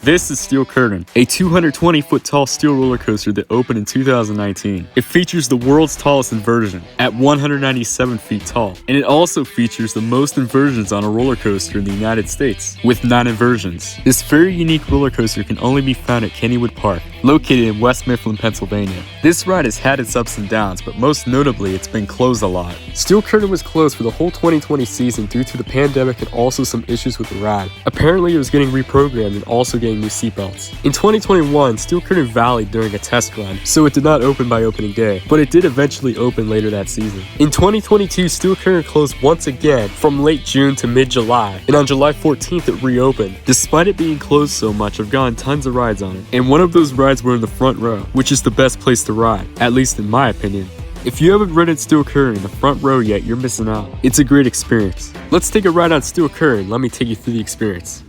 This is Steel Curtain, a 220-foot tall steel roller coaster that opened in 2019. It features the world's tallest inversion at 197 feet tall, and it also features the most inversions on a roller coaster in the United States, with 9 inversions. This very unique roller coaster can only be found at Kennywood Park, located in West Mifflin, Pennsylvania. This ride has had its ups and downs, but most notably, it's been closed a lot. Steel Curtain was closed for the whole 2020 season due to the pandemic and also some issues with the ride. Apparently, it was getting reprogrammed and also getting new seatbelts. In 2021, Steel Curtain valleyed during a test run, so it did not open by opening day, but it did eventually open later that season. In 2022, Steel Curtain closed once again from late June to mid-July, and on July 14th it reopened. Despite it being closed so much, I've gotten tons of rides on it, and one of those rides were in the front row, which is the best place to ride, at least in my opinion. If you haven't rented Steel Curtain in the front row yet, you're missing out. It's a great experience. Let's take a ride on Steel Curtain. Let me take you through the experience.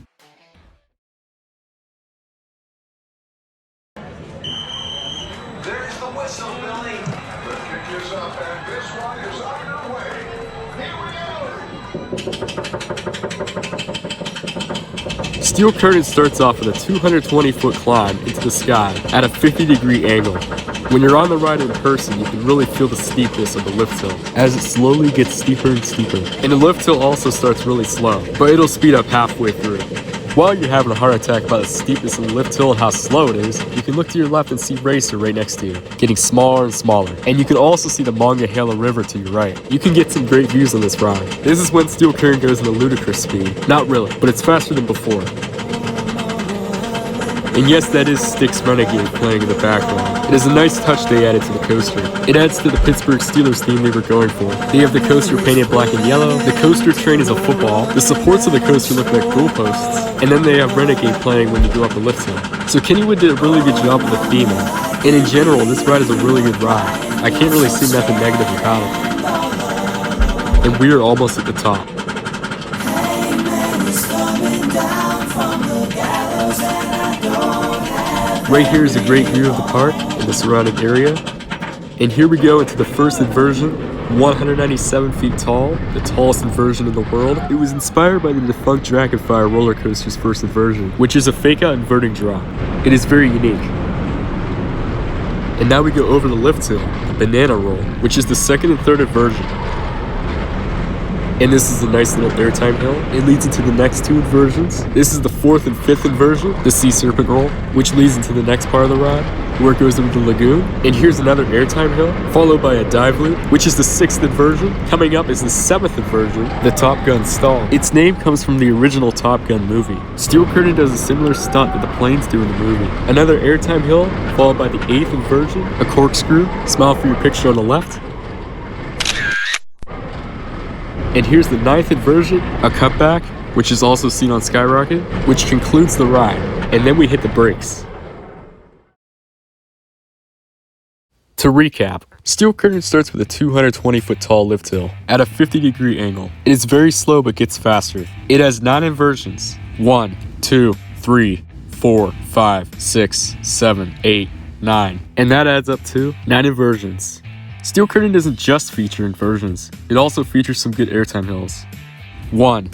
There's the whistle, Billy. Let's kick yourself, and this one is on your way. Here we go. Steel Curtain starts off with a 220-foot climb into the sky at a 50-degree angle. When you're on the ride in person, you can really feel the steepness of the lift hill as it slowly gets steeper and steeper. And the lift hill also starts really slow, but it'll speed up halfway through. While you're having a heart attack about the steepness of the lift hill and how slow it is, you can look to your left and see Racer right next to you, getting smaller and smaller. And you can also see the Monongahela River to your right. You can get some great views on this ride. This is when Steel Curtain goes into ludicrous speed. Not really, but it's faster than before. And yes, that is Styx Renegade playing in the background. It is a nice touch they added to the coaster. It adds to the Pittsburgh Steelers theme they were going for. They have the coaster painted black and yellow, the coaster train is a football, the supports of the coaster look like goalposts, and then they have Renegade playing when you go up the lift hill. So Kennywood did a really good job with the theming. And in general, this ride is a really good ride. I can't really see nothing negative about it. And we are almost at the top. Right here is a great view of the park and the surrounding area. And here we go into the first inversion, 197 feet tall, the tallest inversion in the world. It was inspired by the defunct Drachen roller coaster's first inversion, which is a fake-out inverting drop. It is very unique. And now we go over the lift hill, the banana roll, which is the second and third inversion. And this is a nice little airtime hill. It leads into the next 2 inversions. This is the 4th and 5th inversion, the sea serpent roll, which leads into the next part of the ride, where it goes into the lagoon. And here's another airtime hill, followed by a dive loop, which is the 6th inversion. Coming up is the 7th inversion, the Top Gun stall. Its name comes from the original Top Gun movie. Steel Curtain does a similar stunt that the planes do in the movie. Another airtime hill, followed by the 8th inversion, a corkscrew, smile for your picture on the left. And here's the 9th inversion, a cutback, which is also seen on Skyrocket, which concludes the ride, and then we hit the brakes. To recap, Steel Curtain starts with a 220-foot tall lift hill at a 50-degree angle. It is very slow but gets faster. It has 9 inversions, 1, 2, 3, 4, 5, 6, 7, 8, 9, and that adds up to 9 inversions. Steel Curtain doesn't just feature inversions, it also features some good airtime hills. 1,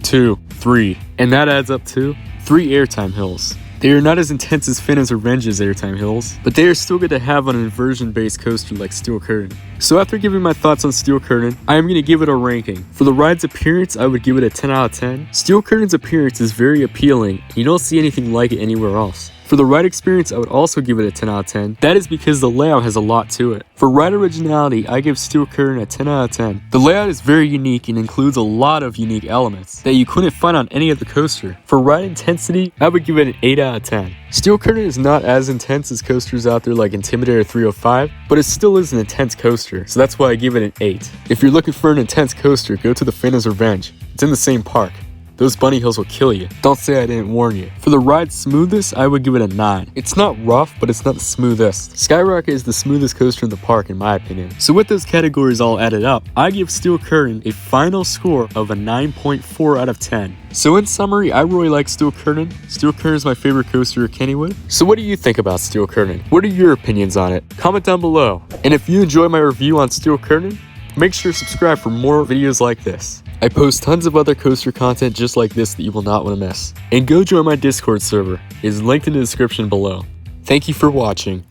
2, 3, and that adds up to 3 airtime hills. They are not as intense as Phantom's Revenge's airtime hills, but they are still good to have on an inversion-based coaster like Steel Curtain. So after giving my thoughts on Steel Curtain, I am going to give it a ranking. For the ride's appearance, I would give it a 10 out of 10. Steel Curtain's appearance is very appealing, you don't see anything like it anywhere else. For the ride experience, I would also give it a 10 out of 10. That is because the layout has a lot to it. For ride originality, I give Steel Curtain a 10 out of 10. The layout is very unique and includes a lot of unique elements that you couldn't find on any other coaster. For ride intensity, I would give it an 8 out of 10. Steel Curtain is not as intense as coasters out there like Intimidator 305, but it still is an intense coaster, so that's why I give it an 8. If you're looking for an intense coaster, go to the Phantom's Revenge. It's in the same park. Those bunny hills will kill you. Don't say I didn't warn you. For the ride's smoothness, I would give it a 9. It's not rough, but it's not the smoothest. Skyrocket is the smoothest coaster in the park in my opinion. So with those categories all added up, I give Steel Curtain a final score of a 9.4 out of 10. So in summary, I really like Steel Curtain. Steel Curtain is my favorite coaster at Kennywood. So what do you think about Steel Curtain? What are your opinions on it? Comment down below. And if you enjoy my review on Steel Curtain, make sure to subscribe for more videos like this. I post tons of other coaster content just like this that you will not want to miss. And go join my Discord server, it is linked in the description below. Thank you for watching.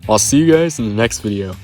I'll see you guys in the next video.